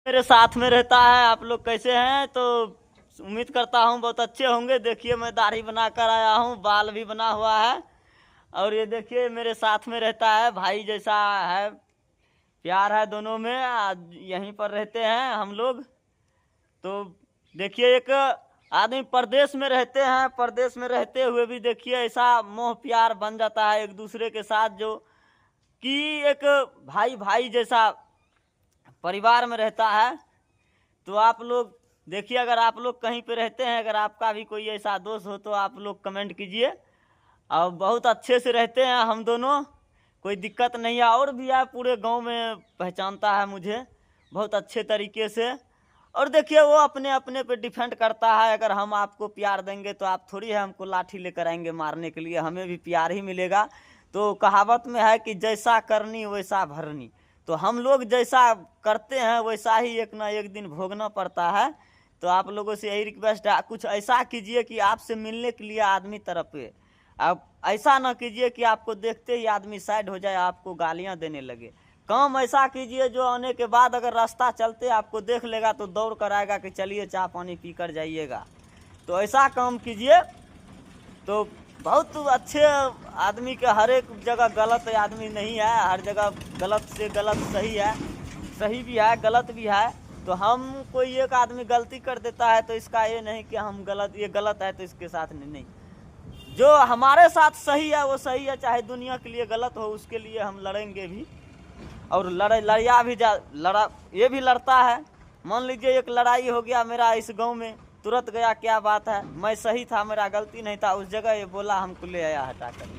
मेरे साथ में रहता है। आप लोग कैसे हैं? तो उम्मीद करता हूँ बहुत अच्छे होंगे। देखिए मैं दाढ़ी बनाकर आया हूँ, बाल भी बना हुआ है। और ये देखिए मेरे साथ में रहता है, भाई जैसा है, प्यार है दोनों में। आज यहीं पर रहते हैं हम लोग। तो देखिए एक आदमी परदेश में रहते हैं, परदेश में रहते हुए भी देखिए ऐसा मोह प्यार बन जाता है एक दूसरे के साथ, जो कि एक भाई भाई जैसा परिवार में रहता है। तो आप लोग देखिए, अगर आप लोग कहीं पे रहते हैं, अगर आपका भी कोई ऐसा दोस्त हो तो आप लोग कमेंट कीजिए। और बहुत अच्छे से रहते हैं हम दोनों, कोई दिक्कत नहीं है। और भी है, पूरे गांव में पहचानता है मुझे बहुत अच्छे तरीके से। और देखिए वो अपने अपने पे डिपेंड करता है। अगर हम आपको प्यार देंगे तो आप थोड़ी है हमको लाठी लेकर आएंगे मारने के लिए, हमें भी प्यार ही मिलेगा। तो कहावत में है कि जैसा करनी वैसा भरनी। तो हम लोग जैसा करते हैं वैसा ही एक ना एक दिन भोगना पड़ता है। तो आप लोगों से यही रिक्वेस्ट है, कुछ ऐसा कीजिए कि आपसे मिलने के लिए आदमी तरफ पे। अब ऐसा ना कीजिए कि आपको देखते ही आदमी साइड हो जाए, आपको गालियां देने लगे। काम ऐसा कीजिए जो आने के बाद अगर रास्ता चलते आपको देख लेगा तो दौड़ कर आएगा कि चलिए चाय पानी पी कर जाइएगा। तो ऐसा काम कीजिए। तो बहुत अच्छे आदमी के हर एक जगह गलत आदमी नहीं है, हर जगह गलत से गलत सही है, सही भी है गलत भी है। तो हम कोई एक आदमी गलती कर देता है तो इसका ये नहीं कि हम गलत, ये गलत है तो इसके साथ नहीं। जो हमारे साथ सही है वो सही है, चाहे दुनिया के लिए गलत हो उसके लिए हम लड़ेंगे भी। और लड़िया भी लड़ा, ये भी लड़ता है। मान लीजिए एक लड़ाई हो गया मेरा इस गांव में, तुरंत गया, क्या बात है, मैं सही था, मेरा गलती नहीं था, उस जगह ये बोला हमको ले आया हटा कर।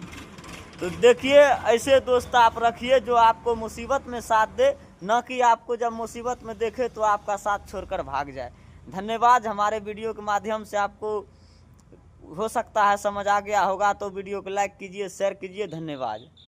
तो देखिए ऐसे दोस्त आप रखिए जो आपको मुसीबत में साथ दे, न कि आपको जब मुसीबत में देखे तो आपका साथ छोड़कर भाग जाए। धन्यवाद। हमारे वीडियो के माध्यम से आपको हो सकता है समझ आ गया होगा, तो वीडियो को लाइक कीजिए, शेयर कीजिए। धन्यवाद।